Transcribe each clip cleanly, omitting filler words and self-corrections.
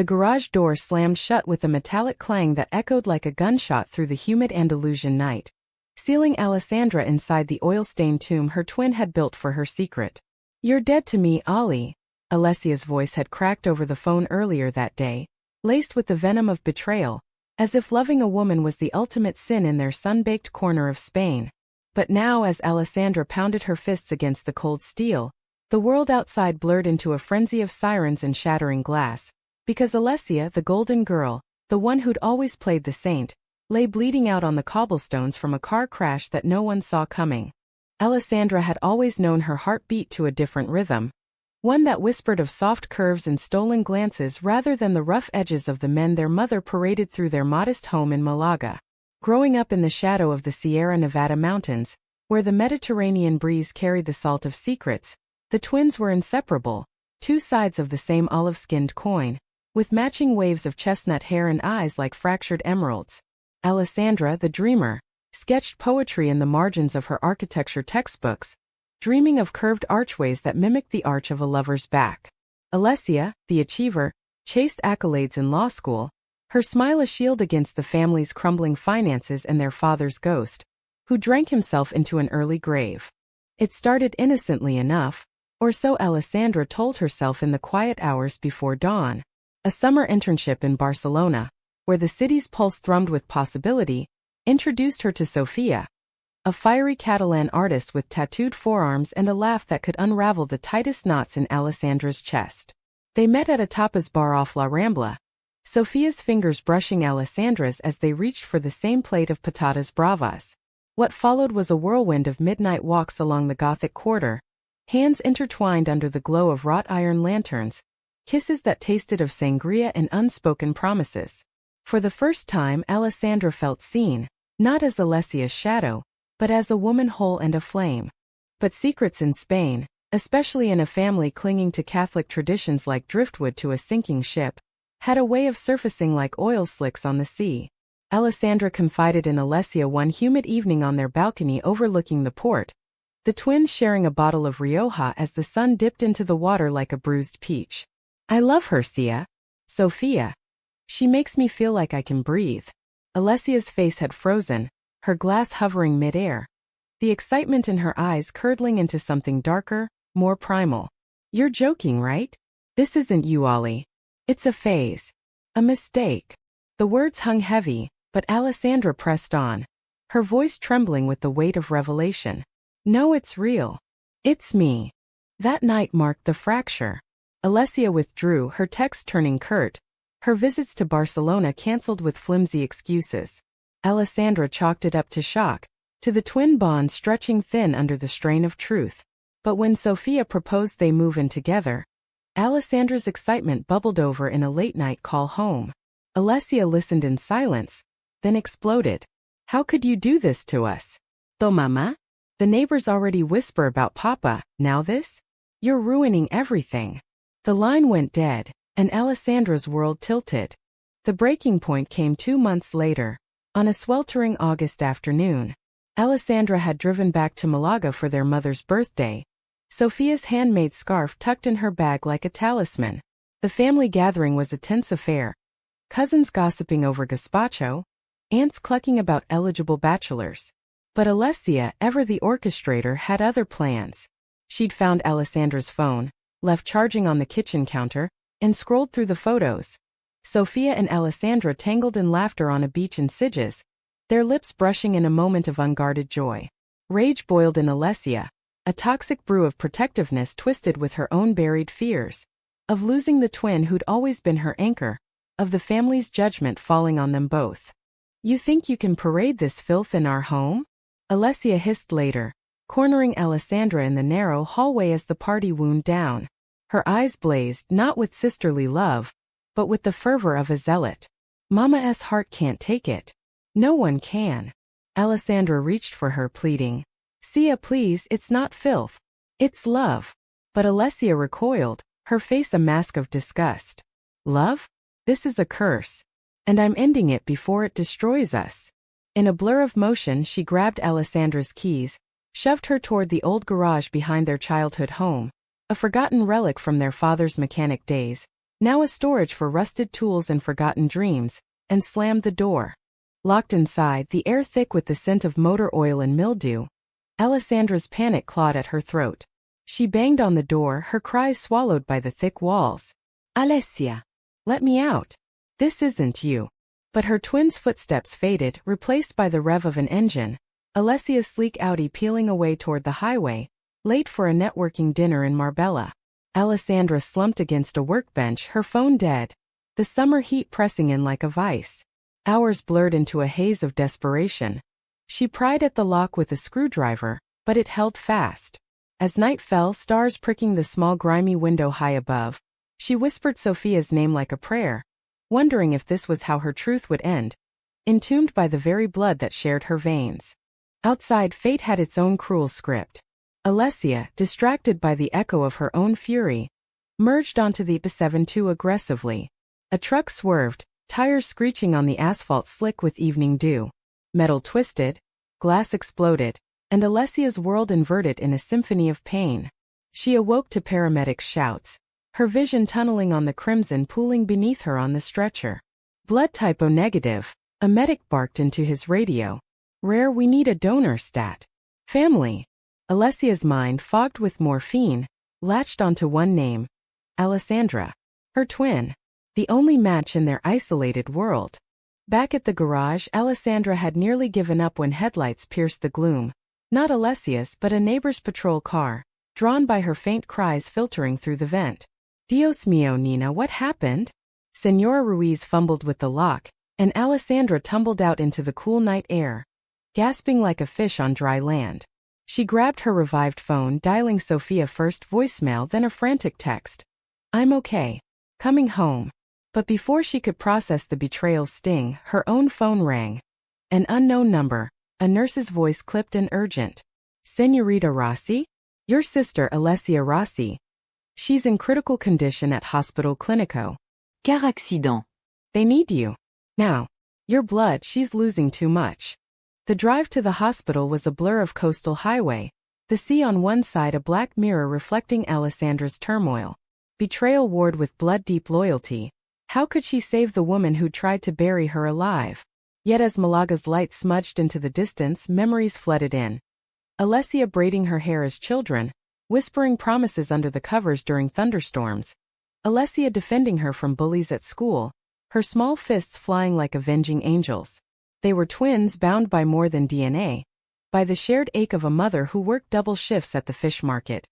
The garage door slammed shut with a metallic clang that echoed like a gunshot through the humid Andalusian night, sealing Alessandra inside the oil-stained tomb her twin had built for her secret. "You're dead to me, Ollie," Alessia's voice had cracked over the phone earlier that day, laced with the venom of betrayal, as if loving a woman was the ultimate sin in their sun-baked corner of Spain. But now, as Alessandra pounded her fists against the cold steel, the world outside blurred into a frenzy of sirens and shattering glass, because Alessia, the golden girl, the one who'd always played the saint, lay bleeding out on the cobblestones from a car crash that no one saw coming. Alessandra had always known her heart beat to a different rhythm, one that whispered of soft curves and stolen glances rather than the rough edges of the men their mother paraded through their modest home in Malaga. Growing up in the shadow of the Sierra Nevada mountains, where the Mediterranean breeze carried the salt of secrets, the twins were inseparable, two sides of the same olive-skinned coin, with matching waves of chestnut hair and eyes like fractured emeralds. Alessandra, the dreamer, sketched poetry in the margins of her architecture textbooks, dreaming of curved archways that mimicked the arch of a lover's back. Alessia, the achiever, chased accolades in law school, her smile a shield against the family's crumbling finances and their father's ghost, who drank himself into an early grave. It started innocently enough, or so Alessandra told herself in the quiet hours before dawn. A summer internship in Barcelona, where the city's pulse thrummed with possibility, introduced her to Sofia, a fiery Catalan artist with tattooed forearms and a laugh that could unravel the tightest knots in Alessandra's chest. They met at a tapas bar off La Rambla, Sofia's fingers brushing Alessandra's as they reached for the same plate of patatas bravas. What followed was a whirlwind of midnight walks along the Gothic quarter, hands intertwined under the glow of wrought iron lanterns, kisses that tasted of sangria and unspoken promises. For the first time, Alessandra felt seen, not as Alessia's shadow, but as a woman whole and aflame. But secrets in Spain, especially in a family clinging to Catholic traditions like driftwood to a sinking ship, had a way of surfacing like oil slicks on the sea. Alessandra confided in Alessia one humid evening on their balcony overlooking the port, the twins sharing a bottle of Rioja as the sun dipped into the water like a bruised peach. "I love her, Sofia. She makes me feel like I can breathe." Alessia's face had frozen, her glass hovering mid-air, the excitement in her eyes curdling into something darker, more primal. "You're joking, right? This isn't you, Ollie. It's a phase. A mistake." The words hung heavy, but Alessandra pressed on, her voice trembling with the weight of revelation. "No, it's real. It's me." That night marked the fracture. Alessia withdrew, her texts turning curt, her visits to Barcelona cancelled with flimsy excuses. Alessandra chalked it up to shock, to the twin bond stretching thin under the strain of truth. But when Sofia proposed they move in together, Alessandra's excitement bubbled over in a late-night call home. Alessia listened in silence, then exploded. "How could you do this to us? Though mama? The neighbors already whisper about Papa, now this? You're ruining everything." The line went dead, and Alessandra's world tilted. The breaking point came 2 months later. On a sweltering August afternoon, Alessandra had driven back to Malaga for their mother's birthday, Sofia's handmade scarf tucked in her bag like a talisman. The family gathering was a tense affair, cousins gossiping over gazpacho, aunts clucking about eligible bachelors. But Alessia, ever the orchestrator, had other plans. She'd found Alessandra's phone, left charging on the kitchen counter, and scrolled through the photos. Sofia and Alessandra tangled in laughter on a beach in Sitges, their lips brushing in a moment of unguarded joy. Rage boiled in Alessia, a toxic brew of protectiveness twisted with her own buried fears. Of losing the twin who'd always been her anchor, of the family's judgment falling on them both. "You think you can parade this filth in our home?" Alessia hissed later, cornering Alessandra in the narrow hallway as the party wound down. Her eyes blazed not with sisterly love, but with the fervor of a zealot. "Mama's heart can't take it. No one can." Alessandra reached for her, pleading, "Sia, please, it's not filth. It's love." But Alessia recoiled, her face a mask of disgust. "Love? This is a curse. And I'm ending it before it destroys us." In a blur of motion, she grabbed Alessandra's keys, shoved her toward the old garage behind their childhood home, a forgotten relic from their father's mechanic days, now a storage for rusted tools and forgotten dreams, and slammed the door. Locked inside, the air thick with the scent of motor oil and mildew, Alessandra's panic clawed at her throat. She banged on the door, her cries swallowed by the thick walls. Alessia! Let me out! This isn't you. But her twin's footsteps faded, replaced by the rev of an engine. Alessia's sleek Audi peeling away toward the highway, late for a networking dinner in Marbella. Alessandra slumped against a workbench, her phone dead. The summer heat pressing in like a vice. Hours blurred into a haze of desperation. She pried at the lock with a screwdriver, but it held fast. As night fell, stars pricking the small grimy window high above, she whispered Sophia's name like a prayer, wondering if this was how her truth would end, entombed by the very blood that shared her veins. Outside, fate had its own cruel script. Alessia, distracted by the echo of her own fury, merged onto the B7 too aggressively. A truck swerved, tires screeching on the asphalt slick with evening dew. Metal twisted, glass exploded, and Alessia's world inverted in a symphony of pain. She awoke to paramedics' shouts, her vision tunneling on the crimson pooling beneath her on the stretcher. Blood type O negative, a medic barked into his radio. Rare, we need a donor stat. Family. Alessia's mind, fogged with morphine, latched onto one name. Alessandra. Her twin. The only match in their isolated world. Back at the garage, Alessandra had nearly given up when headlights pierced the gloom. Not Alessia's but a neighbor's patrol car, drawn by her faint cries filtering through the vent. Dios mío, Nina, what happened? Senora Ruiz fumbled with the lock, and Alessandra tumbled out into the cool night air, gasping like a fish on dry land. She grabbed her revived phone, dialing Sophia first, voicemail, then a frantic text. I'm okay. Coming home. But before she could process the betrayal's sting, her own phone rang. An unknown number, a nurse's voice clipped and urgent. Señorita Rossi? Your sister Alessia Rossi. She's in critical condition at Hospital Clinico. Car accident. They need you. Now. Your blood, she's losing too much. The drive to the hospital was a blur of coastal highway, the sea on one side a black mirror reflecting Alessandra's turmoil. Betrayal warred with blood-deep loyalty. How could she save the woman who tried to bury her alive? Yet as Malaga's light smudged into the distance, memories flooded in. Alessia braiding her hair as children, whispering promises under the covers during thunderstorms. Alessia defending her from bullies at school, her small fists flying like avenging angels. They were twins bound by more than DNA. By the shared ache of a mother who worked double shifts at the fish market.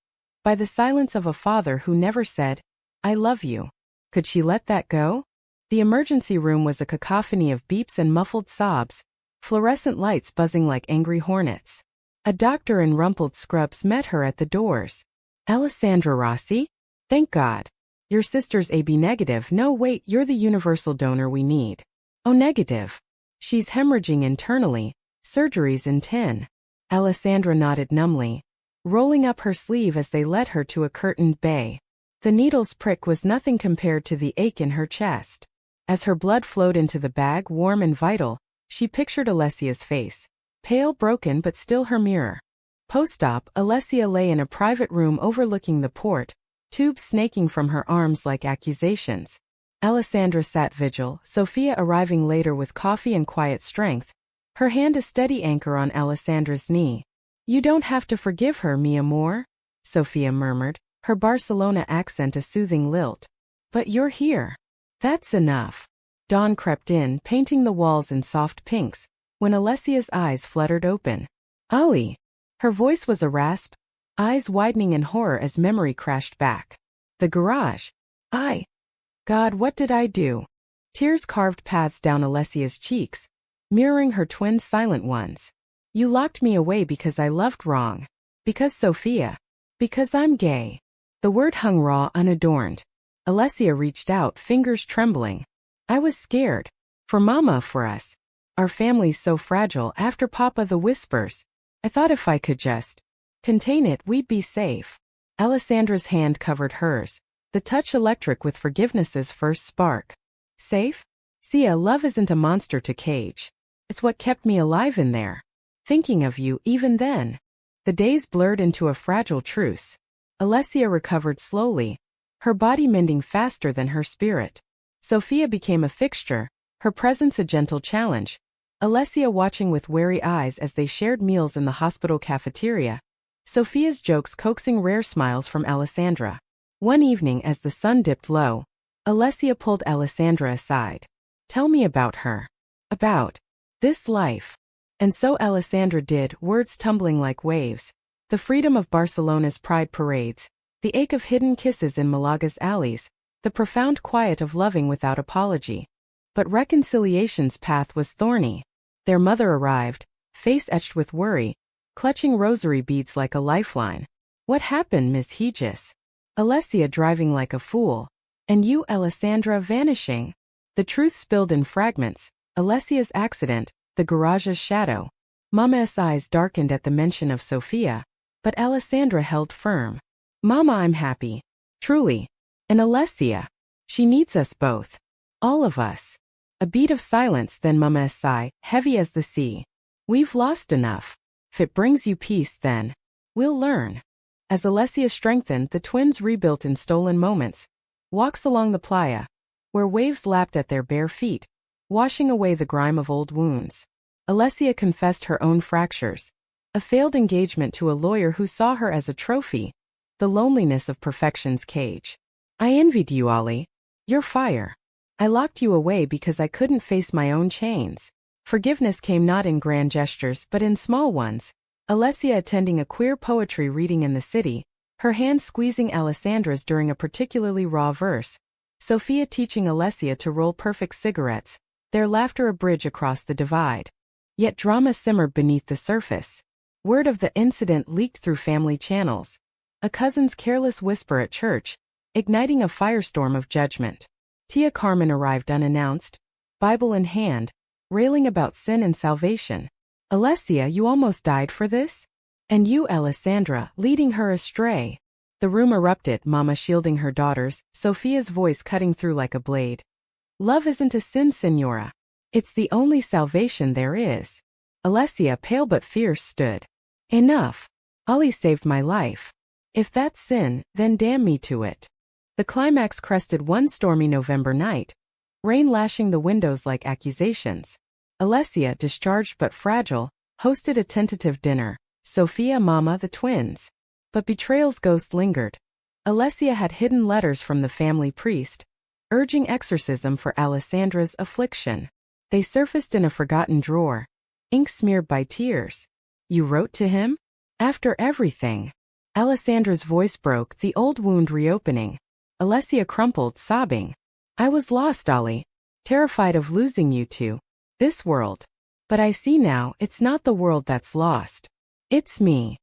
By the silence of a father who never said, I love you. Could she let that go? The emergency room was a cacophony of beeps and muffled sobs, fluorescent lights buzzing like angry hornets. A doctor in rumpled scrubs met her at the doors. Alessandra Rossi? Thank God. Your sister's AB negative. No, wait, you're the universal donor we need. O negative. She's hemorrhaging internally. Surgery's in 10. Alessandra nodded numbly, rolling up her sleeve as they led her to a curtained bay. The needle's prick was nothing compared to the ache in her chest. As her blood flowed into the bag, warm and vital, she pictured Alessia's face. Pale, broken, but still her mirror. Post-op, Alessia lay in a private room overlooking the port, tubes snaking from her arms like accusations. Alessandra sat vigil, Sophia arriving later with coffee and quiet strength, her hand a steady anchor on Alessandra's knee. You don't have to forgive her, mi amor, Sophia murmured, her Barcelona accent a soothing lilt. But you're here. That's enough. Dawn crept in, painting the walls in soft pinks, when Alessia's eyes fluttered open. Ali! Her voice was a rasp, eyes widening in horror as memory crashed back. The garage. God, what did I do? Tears carved paths down Alessia's cheeks, mirroring her twin silent ones. You locked me away because I loved wrong. Because Sophia. Because I'm gay. The word hung raw, unadorned. Alessia reached out, fingers trembling. I was scared. For Mama, for us. Our family's so fragile. After Papa, the whispers. I thought if I could just contain it, we'd be safe. Alessandra's hand covered hers, the touch electric with forgiveness's first spark. Safe? Sia, love isn't a monster to cage. It's what kept me alive in there. Thinking of you, even then. The days blurred into a fragile truce. Alessia recovered slowly, her body mending faster than her spirit. Sophia became a fixture, her presence a gentle challenge. Alessia watching with wary eyes as they shared meals in the hospital cafeteria. Sophia's jokes coaxing rare smiles from Alessandra. One evening as the sun dipped low, Alessia pulled Alessandra aside. "Tell me about her. About this life." And so Alessandra did, words tumbling like waves. The freedom of Barcelona's pride parades, the ache of hidden kisses in Malaga's alleys, the profound quiet of loving without apology. But reconciliation's path was thorny. Their mother arrived, face etched with worry, clutching rosary beads like a lifeline. "What happened, Miss Hegis?" Alessia driving like a fool. "And you, Alessandra, vanishing." The truth spilled in fragments. Alessia's accident, the garage's shadow. Mama's eyes darkened at the mention of Sophia, but Alessandra held firm. "Mama, I'm happy. Truly. And Alessia. She needs us both. All of us." A beat of silence, then Mama's sigh, heavy as the sea. "We've lost enough. If it brings you peace, then we'll learn." As Alessia strengthened, the twins rebuilt in stolen moments. Walks along the playa, where waves lapped at their bare feet, washing away the grime of old wounds. Alessia confessed her own fractures. A failed engagement to a lawyer who saw her as a trophy. The loneliness of perfection's cage. "I envied you, Ollie. Your fire. I locked you away because I couldn't face my own chains." Forgiveness came not in grand gestures but in small ones. Alessia attending a queer poetry reading in the city, her hand squeezing Alessandra's during a particularly raw verse. Sophia teaching Alessia to roll perfect cigarettes, their laughter a bridge across the divide. Yet drama simmered beneath the surface. Word of the incident leaked through family channels. A cousin's careless whisper at church, igniting a firestorm of judgment. Tia Carmen arrived unannounced, Bible in hand, railing about sin and salvation. "Alessia, you almost died for this? And you, Alessandra, leading her astray." The room erupted, Mama shielding her daughters, Sophia's voice cutting through like a blade. "Love isn't a sin, Senora. It's the only salvation there is." Alessia, pale but fierce, stood. "Enough. Ali saved my life. If that's sin, then damn me to it." The climax crested one stormy November night, rain lashing the windows like accusations. Alessia, discharged but fragile, hosted a tentative dinner. Sophia, Mama, the twins. But betrayal's ghost lingered. Alessia had hidden letters from the family priest, urging exorcism for Alessandra's affliction. They surfaced in a forgotten drawer, ink smeared by tears. "You wrote to him? After everything?" Alessandra's voice broke, the old wound reopening. Alessia crumpled, sobbing. "I was lost, Ollie. Terrified of losing you to this world. But I see now, it's not the world that's lost. It's me."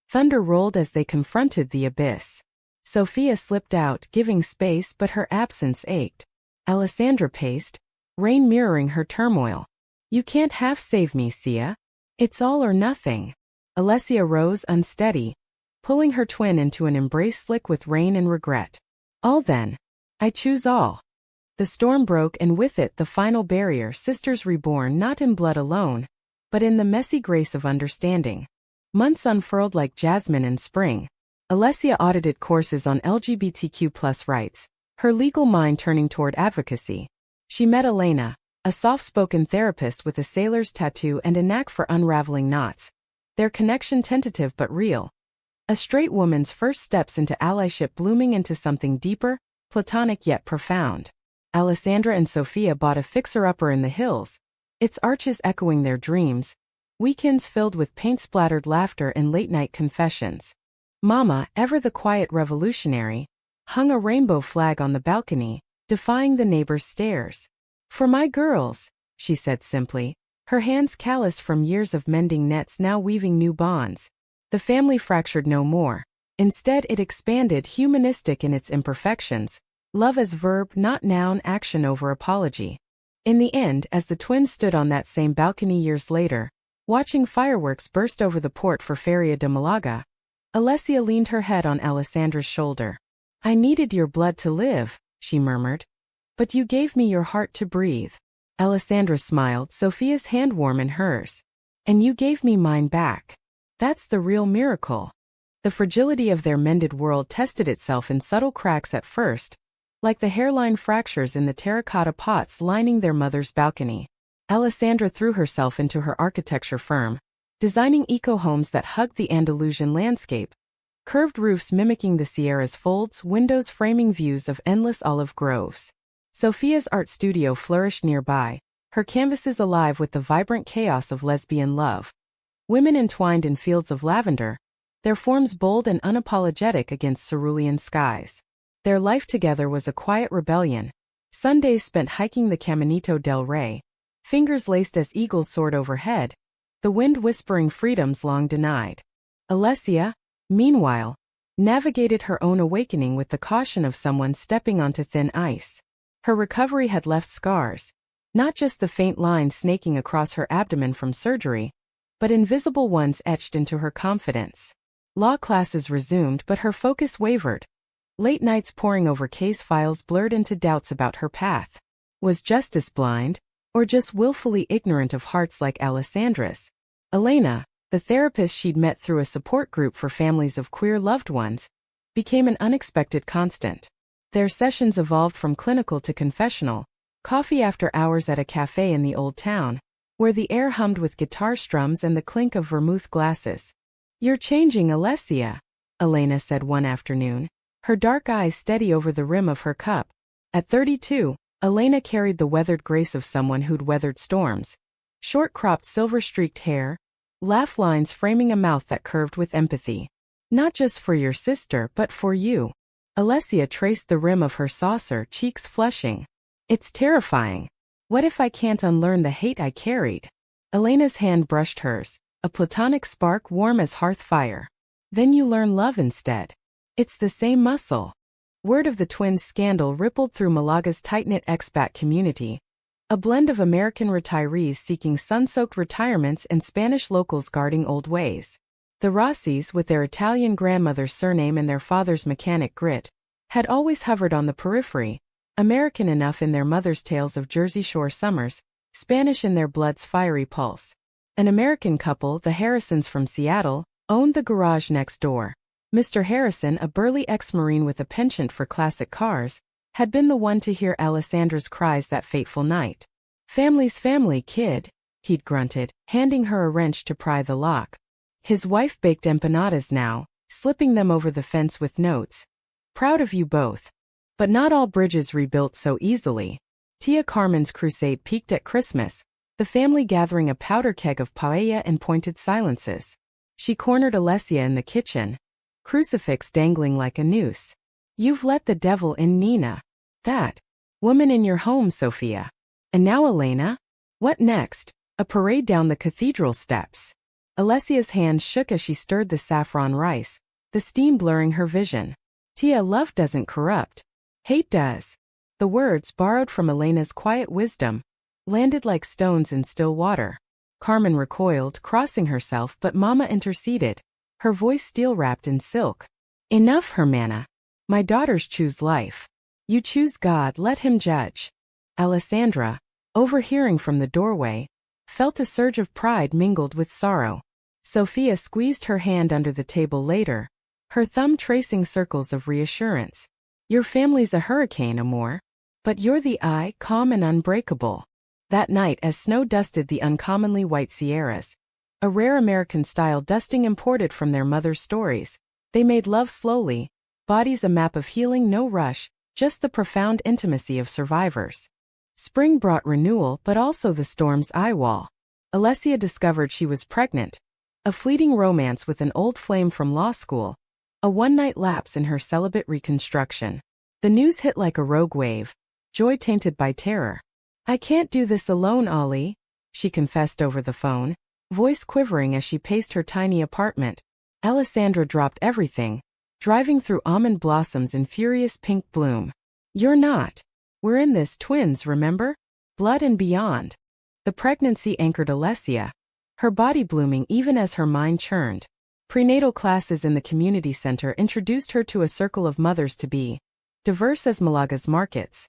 Thunder rolled as they confronted the abyss. Sophia slipped out, giving space, but her absence ached. Alessandra paced, rain mirroring her turmoil. "You can't half save me, Sia. It's all or nothing." Alessia rose unsteady, pulling her twin into an embrace slick with rain and regret. "All then. I choose all." The storm broke, and with it the final barrier, sisters reborn not in blood alone, but in the messy grace of understanding. Months unfurled like jasmine in spring. Alessia audited courses on LGBTQ+ rights, her legal mind turning toward advocacy. She met Elena, a soft-spoken therapist with a sailor's tattoo and a knack for unraveling knots. Their connection tentative but real. A straight woman's first steps into allyship blooming into something deeper, platonic yet profound. Alessandra and Sophia bought a fixer-upper in the hills, its arches echoing their dreams, weekends filled with paint-splattered laughter and late-night confessions. Mama, ever the quiet revolutionary, hung a rainbow flag on the balcony, defying the neighbors' stares. "For my girls," she said simply, her hands calloused from years of mending nets now weaving new bonds. The family fractured no more. Instead it expanded, humanistic in its imperfections, love as verb not noun, action over apology. In the end, as the twins stood on that same balcony years later, watching fireworks burst over the port for Feria de Malaga, Alessia leaned her head on Alessandra's shoulder. "I needed your blood to live," she murmured. "But you gave me your heart to breathe." Alessandra smiled, Sophia's hand warm in hers. "And you gave me mine back. That's the real miracle." The fragility of their mended world tested itself in subtle cracks at first, like the hairline fractures in the terracotta pots lining their mother's balcony. Alessandra threw herself into her architecture firm, designing eco-homes that hugged the Andalusian landscape, curved roofs mimicking the Sierra's folds, windows framing views of endless olive groves. Sophia's art studio flourished nearby, her canvases alive with the vibrant chaos of lesbian love. Women entwined in fields of lavender, their forms bold and unapologetic against cerulean skies. Their life together was a quiet rebellion, Sundays spent hiking the Caminito del Rey, fingers laced as eagles soared overhead, the wind whispering freedoms long denied. Alessia, meanwhile, navigated her own awakening with the caution of someone stepping onto thin ice. Her recovery had left scars, not just the faint lines snaking across her abdomen from surgery, but invisible ones etched into her confidence. Law classes resumed, but her focus wavered. Late nights poring over case files blurred into doubts about her path. Was justice blind, or just willfully ignorant of hearts like Alessandra's? Elena, the therapist she'd met through a support group for families of queer loved ones, became an unexpected constant. Their sessions evolved from clinical to confessional, coffee after hours at a cafe in the old town, where the air hummed with guitar strums and the clink of vermouth glasses. "You're changing, Alessia," Elena said one afternoon, her dark eyes steady over the rim of her cup. At 32, Elena carried the weathered grace of someone who'd weathered storms. Short-cropped silver-streaked hair, laugh lines framing a mouth that curved with empathy. "Not just for your sister, but for you." Alessia traced the rim of her saucer, cheeks flushing. "It's terrifying. What if I can't unlearn the hate I carried?" Elena's hand brushed hers, a platonic spark warm as hearth fire. "Then you learn love instead. It's the same muscle." Word of the twins' scandal rippled through Malaga's tight-knit expat community, a blend of American retirees seeking sun-soaked retirements and Spanish locals guarding old ways. The Rossis, with their Italian grandmother's surname and their father's mechanic grit, had always hovered on the periphery, American enough in their mother's tales of Jersey Shore summers, Spanish in their blood's fiery pulse. An American couple, the Harrisons from Seattle, owned the garage next door. Mr. Harrison, a burly ex-Marine with a penchant for classic cars, had been the one to hear Alessandra's cries that fateful night. "Family's family, kid," he'd grunted, handing her a wrench to pry the lock. His wife baked empanadas now, slipping them over the fence with notes. "Proud of you both. But not all bridges rebuilt so easily." Tia Carmen's crusade peaked at Christmas, the family gathering a powder keg of paella and pointed silences. She cornered Alessia in the kitchen, crucifix dangling like a noose. "You've let the devil in, Nina. That woman in your home, Sophia. And now Elena? What next?" A parade down the cathedral steps. Alessia's hands shook as she stirred the saffron rice, the steam blurring her vision. "Tia, love doesn't corrupt. Hate does." The words, borrowed from Elena's quiet wisdom, landed like stones in still water. Carmen recoiled, crossing herself, but Mama interceded, her voice steel-wrapped in silk. "Enough, Hermana. My daughters choose life. You choose God, let him judge." Alessandra, overhearing from the doorway, felt a surge of pride mingled with sorrow. Sophia squeezed her hand under the table later, her thumb tracing circles of reassurance. "Your family's a hurricane, Amor. But you're the eye, calm and unbreakable." That night, as snow dusted the uncommonly white Sierras, a rare American-style dusting imported from their mother's stories, they made love slowly, bodies a map of healing, no rush, just the profound intimacy of survivors. Spring brought renewal, but also the storm's eye wall. Alessia discovered she was pregnant, a fleeting romance with an old flame from law school, a one-night lapse in her celibate reconstruction. The news hit like a rogue wave, joy tainted by terror. "I can't do this alone, Ollie," she confessed over the phone, voice quivering as she paced her tiny apartment. Alessandra dropped everything, driving through almond blossoms in furious pink bloom. "You're not. We're in this, twins, remember? Blood and beyond." The pregnancy anchored Alessia, her body blooming even as her mind churned. Prenatal classes in the community center introduced her to a circle of mothers-to-be, diverse as Malaga's markets.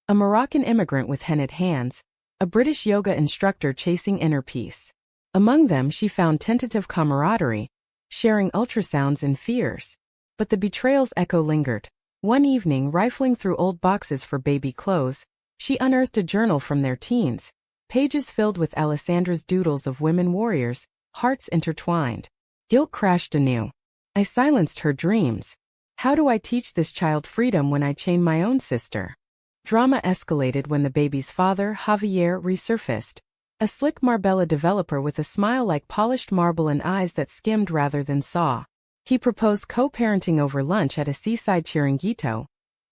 A Moroccan immigrant with henna'd hands, a British yoga instructor chasing inner peace. Among them she found tentative camaraderie, sharing ultrasounds and fears. But the betrayal's echo lingered. One evening, rifling through old boxes for baby clothes, she unearthed a journal from their teens, pages filled with Alessandra's doodles of women warriors, hearts intertwined. Guilt crashed anew. I silenced her dreams. How do I teach this child freedom when I chain my own sister? Drama escalated when the baby's father, Javier, resurfaced. A slick Marbella developer with a smile like polished marble and eyes that skimmed rather than saw. He proposed co-parenting over lunch at a seaside chiringuito.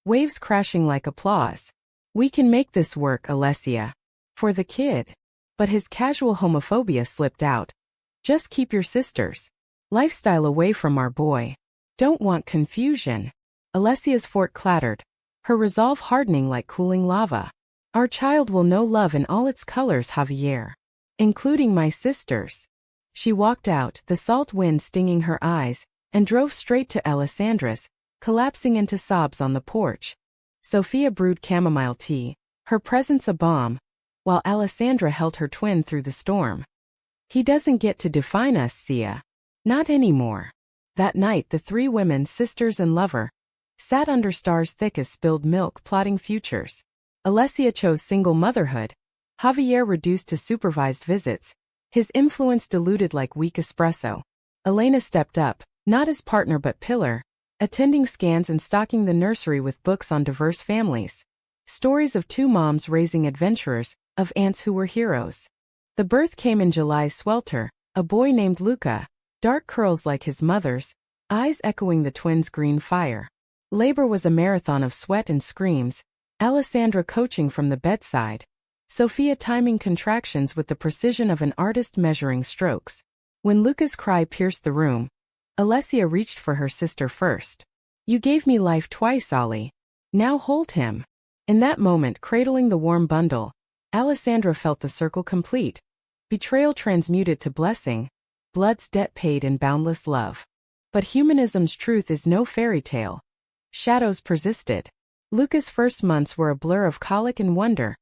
Waves crashing like applause. We can make this work, Alessia. For the kid. But his casual homophobia slipped out. Just keep your sisters. Lifestyle away from our boy. Don't want confusion. Alessia's fork clattered, her resolve hardening like cooling lava. Our child will know love in all its colors, Javier. Including my sisters. She walked out, the salt wind stinging her eyes, and drove straight to Alessandra's, collapsing into sobs on the porch. Sophia brewed chamomile tea, her presence a balm, while Alessandra held her twin through the storm. He doesn't get to define us, Sia. Not anymore. That night the three women, sisters and lover, sat under stars thick as spilled milk plotting futures. Alessia chose single motherhood. Javier reduced to supervised visits, his influence diluted like weak espresso. Elena stepped up, not as partner but pillar, attending scans and stocking the nursery with books on diverse families. Stories of two moms raising adventurers, of aunts who were heroes. The birth came in July's swelter, a boy named Luca, dark curls like his mother's, eyes echoing the twins' green fire. Labor was a marathon of sweat and screams, Alessandra coaching from the bedside, Sophia timing contractions with the precision of an artist measuring strokes. When Luca's cry pierced the room, Alessia reached for her sister first. You gave me life twice, Ollie. Now hold him. In that moment, cradling the warm bundle, Alessandra felt the circle complete. Betrayal transmuted to blessing, blood's debt paid in boundless love. But humanism's truth is no fairy tale. Shadows persisted. Luca's first months were a blur of colic and wonder.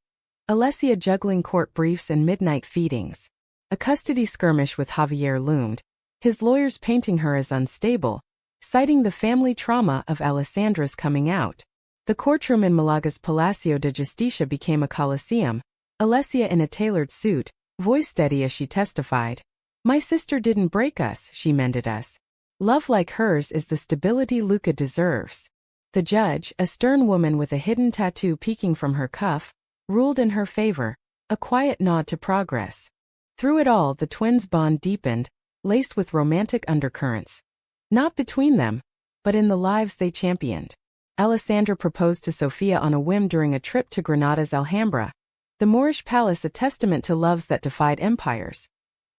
Alessia juggling court briefs and midnight feedings. A custody skirmish with Javier loomed, his lawyers painting her as unstable, citing the family trauma of Alessandra's coming out. The courtroom in Malaga's Palacio de Justicia became a coliseum, Alessia in a tailored suit, voice steady as she testified. My sister didn't break us, she mended us. Love like hers is the stability Luca deserves. The judge, a stern woman with a hidden tattoo peeking from her cuff, ruled in her favor, a quiet nod to progress. Through it all, the twins' bond deepened, laced with romantic undercurrents. Not between them, but in the lives they championed. Alessandra proposed to Sophia on a whim during a trip to Granada's Alhambra, the Moorish palace a testament to loves that defied empires.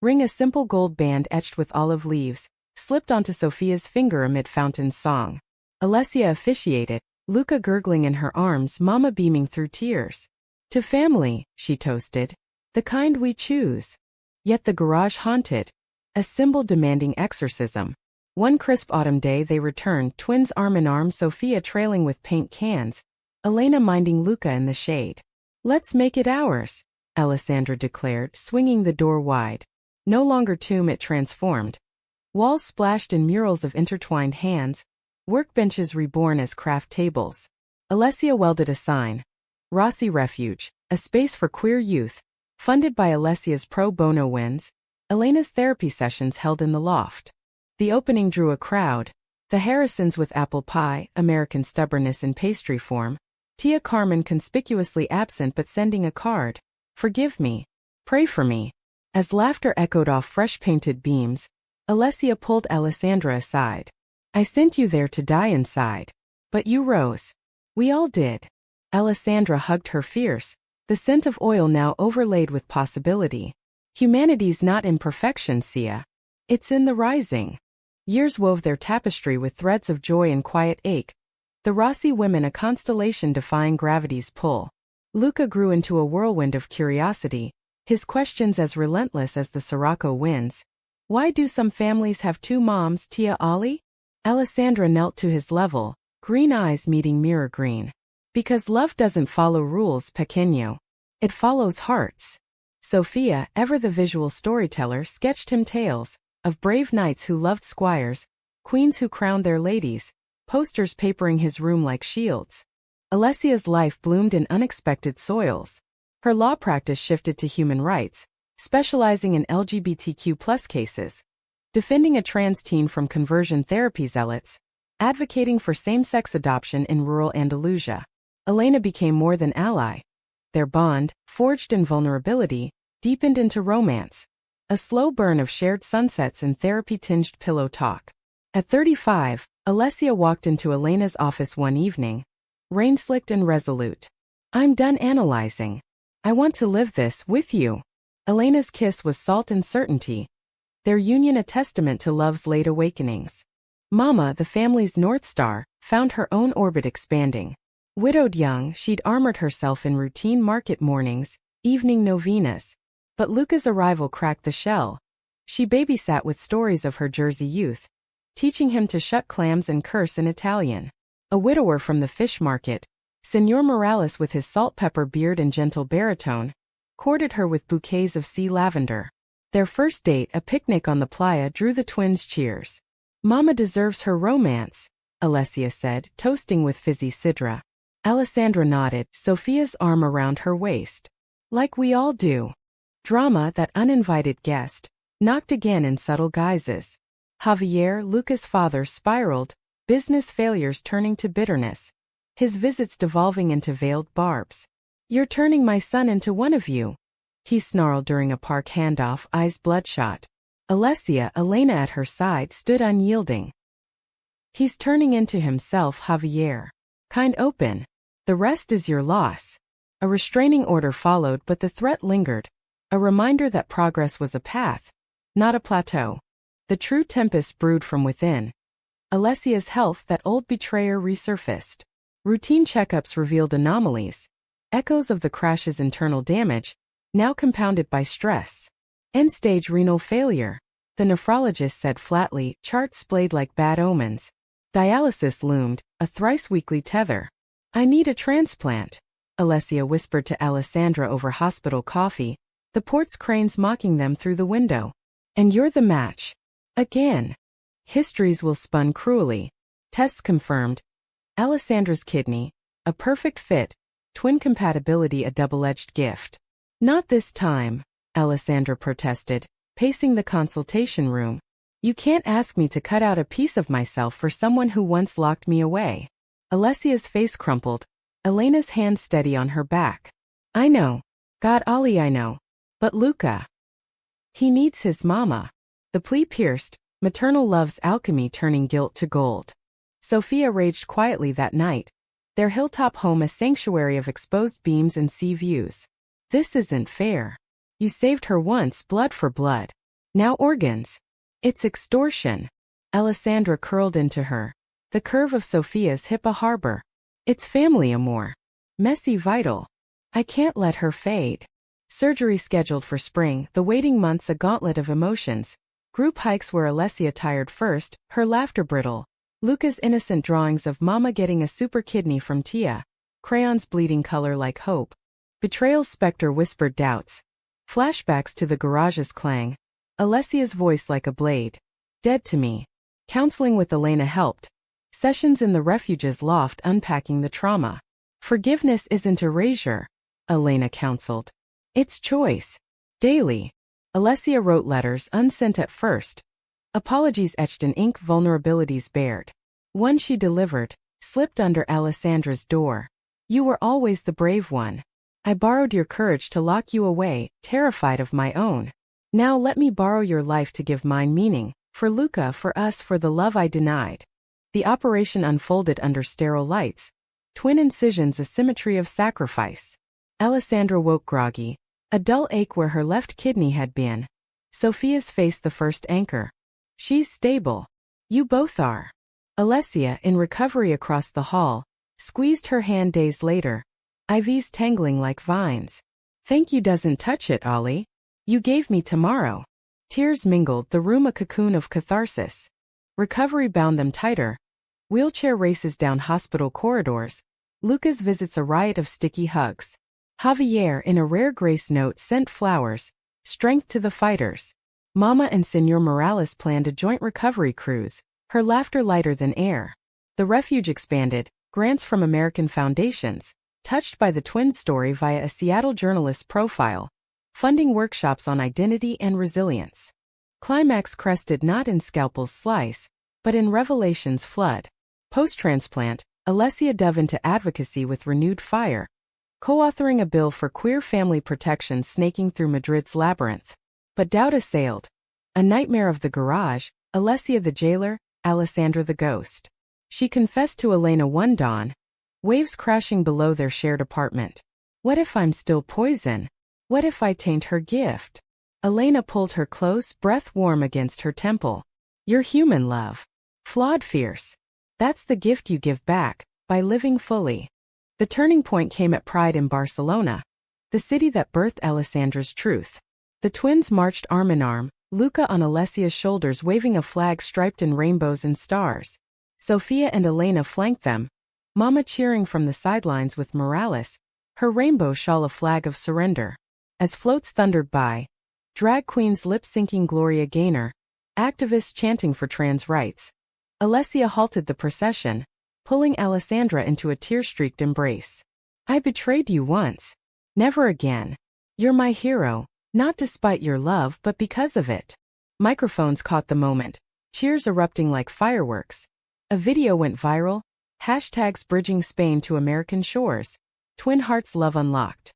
Ring a simple gold band etched with olive leaves, slipped onto Sophia's finger amid Fountain's song. Alessia officiated, Luca gurgling in her arms, Mama beaming through tears. To family, she toasted. The kind we choose. Yet the garage haunted, a symbol demanding exorcism. One crisp autumn day they returned, twins arm in arm, Sophia trailing with paint cans, Elena minding Luca in the shade. Let's make it ours, Alessandra declared, swinging the door wide. No longer tomb, it transformed. Walls splashed in murals of intertwined hands, workbenches reborn as craft tables. Alessia welded a sign. Rossi Refuge, a space for queer youth, funded by Alessia's pro bono wins, Elena's therapy sessions held in the loft. The opening drew a crowd, the Harrisons with apple pie, American stubbornness in pastry form, Tia Carmen conspicuously absent but sending a card. Forgive me. Pray for me. As laughter echoed off fresh-painted beams, Alessia pulled Alessandra aside. I sent you there to die inside. But you rose. We all did. Alessandra hugged her fierce, the scent of oil now overlaid with possibility. Humanity's not in perfection, Sia. It's in the rising. Years wove their tapestry with threads of joy and quiet ache, the Rossi women a constellation defying gravity's pull. Luca grew into a whirlwind of curiosity, his questions as relentless as the Sirocco winds. Why do some families have two moms, Tia Ollie? Alessandra knelt to his level, green eyes meeting mirror green. Because love doesn't follow rules, pequeño. It follows hearts. Sophia, ever the visual storyteller, sketched him tales, of brave knights who loved squires, queens who crowned their ladies, posters papering his room like shields. Alessia's life bloomed in unexpected soils. Her law practice shifted to human rights, specializing in LGBTQ+ cases, defending a trans teen from conversion therapy zealots, advocating for same-sex adoption in rural Andalusia. Elena became more than ally. Their bond, forged in vulnerability, deepened into romance. A slow burn of shared sunsets and therapy-tinged pillow talk. At 35, Alessia walked into Elena's office one evening, rain-slicked and resolute. "I'm done analyzing. I want to live this with you." Elena's kiss was salt and certainty, their union a testament to love's late awakenings. Mama, the family's North Star, found her own orbit expanding. Widowed young, she'd armored herself in routine market mornings, evening novenas. But Luca's arrival cracked the shell. She babysat with stories of her Jersey youth, teaching him to shuck clams and curse in Italian. A widower from the fish market, Senor Morales with his salt-pepper beard and gentle baritone, courted her with bouquets of sea lavender. Their first date, a picnic on the playa, drew the twins' cheers. "Mama deserves her romance," Alessia said, toasting with fizzy sidra. Alessandra nodded, Sophia's arm around her waist. "Like we all do." Drama, that uninvited guest, knocked again in subtle guises. Javier, Luca's father, spiraled, business failures turning to bitterness, his visits devolving into veiled barbs. "You're turning my son into one of you," he snarled during a park handoff, eyes bloodshot. Alessia, Elena at her side, stood unyielding. "He's turning into himself, Javier. Kind open. The rest is your loss." A restraining order followed, but the threat lingered, a reminder that progress was a path, not a plateau. The true tempest brewed from within. Alessia's health, that old betrayer, resurfaced. Routine checkups revealed anomalies, echoes of the crash's internal damage, now compounded by stress. End-stage renal failure, the nephrologist said flatly, charts splayed like bad omens. Dialysis loomed, a thrice-weekly tether. "I need a transplant," Alessia whispered to Alessandra over hospital coffee, the port's cranes mocking them through the window. "And you're the match. Again." Histories will spun cruelly. Tests confirmed. Alessandra's kidney, a perfect fit, twin compatibility a double-edged gift. "Not this time," Alessandra protested, pacing the consultation room. "You can't ask me to cut out a piece of myself for someone who once locked me away." Alessia's face crumpled, Elena's hand steady on her back. "I know. God Ollie, I know. But Luca. He needs his mama." The plea pierced, maternal love's alchemy turning guilt to gold. Sophia raged quietly that night, their hilltop home a sanctuary of exposed beams and sea views. "This isn't fair. You saved her once, blood for blood. Now organs. It's extortion." Alessandra curled into her, the curve of Sophia's hip a harbor. "It's family amour. Messy vital. I can't let her fade." Surgery scheduled for spring, the waiting months a gauntlet of emotions. Group hikes where Alessia tired first, her laughter brittle. Luca's innocent drawings of Mama getting a super kidney from Tia, crayons bleeding color like hope. Betrayal's specter whispered doubts. Flashbacks to the garage's clang. Alessia's voice like a blade. "Dead to me." Counseling with Elena helped. Sessions in the refuge's loft unpacking the trauma. "Forgiveness isn't erasure," Elena counseled. "It's choice. Daily." Alessia wrote letters unsent at first. Apologies etched in ink, vulnerabilities bared. One she delivered, slipped under Alessandra's door. "You were always the brave one. I borrowed your courage to lock you away, terrified of my own. Now let me borrow your life to give mine meaning, for Luca, for us, for the love I denied." The operation unfolded under sterile lights. Twin incisions, a symmetry of sacrifice. Alessandra woke groggy, a dull ache where her left kidney had been. Sophia's face the first anchor. "She's stable. You both are." Alessia, in recovery across the hall, squeezed her hand days later. IVs tangling like vines. "Thank you doesn't touch it, Ollie. You gave me tomorrow." Tears mingled, the room a cocoon of catharsis. Recovery bound them tighter. Wheelchair races down hospital corridors. Luca's visits a riot of sticky hugs. Javier, in a rare grace note, sent flowers. "Strength to the fighters." Mama and Senor Morales planned a joint recovery cruise, her laughter lighter than air. The refuge expanded, grants from American foundations, touched by the twins' story via a Seattle journalist's profile, funding workshops on identity and resilience. Climax crested not in Scalpel's slice, but in Revelation's flood. Post-transplant, Alessia dove into advocacy with renewed fire, co-authoring a bill for queer family protection snaking through Madrid's labyrinth. But doubt assailed. A nightmare of the garage, Alessia the jailer, Alessandra the ghost. She confessed to Elena one dawn, waves crashing below their shared apartment. What if I'm still poison? What if I taint her gift? Elena pulled her close, breath warm against her temple. You're human, love. Flawed fierce. That's the gift you give back, by living fully. The turning point came at Pride in Barcelona, the city that birthed Alessandra's truth. The twins marched arm in arm, Luca on Alessia's shoulders waving a flag striped in rainbows and stars. Sofia and Elena flanked them, Mama cheering from the sidelines with Morales, her rainbow shawl a flag of surrender. As floats thundered by, drag queens lip-syncing Gloria Gaynor, activists chanting for trans rights. Alessia halted the procession, pulling Alessandra into a tear-streaked embrace. I betrayed you once. Never again. You're my hero, not despite your love but because of it. Microphones caught the moment, cheers erupting like fireworks. A video went viral, hashtags bridging Spain to American shores, twin hearts love unlocked.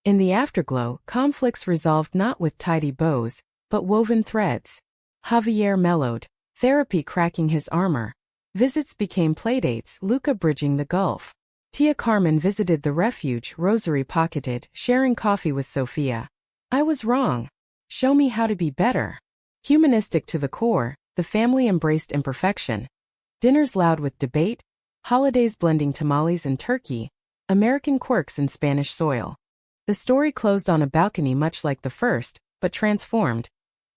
In the afterglow, conflicts resolved not with tidy bows, but woven threads. Javier mellowed, therapy cracking his armor. Visits became playdates, Luca bridging the gulf. Tia Carmen visited the refuge, rosary pocketed, sharing coffee with Sofia. I was wrong. Show me how to be better. Humanistic to the core, the family embraced imperfection. Dinners loud with debate, holidays blending tamales and turkey, American quirks in Spanish soil. The story closed on a balcony much like the first, but transformed.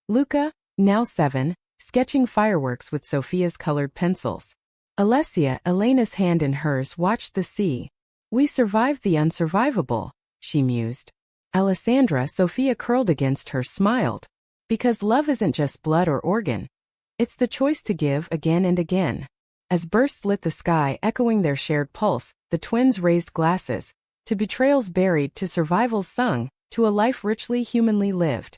Luca, now 7, sketching fireworks with Sofia's colored pencils. Alessia, Elena's hand in hers, watched the sea. We survived the unsurvivable, she mused. Alessandra, Sofia curled against her, smiled. Because love isn't just blood or organ. It's the choice to give again and again. As bursts lit the sky, echoing their shared pulse, the twins raised glasses. To betrayals buried, to survivals sung, to a life richly humanly lived.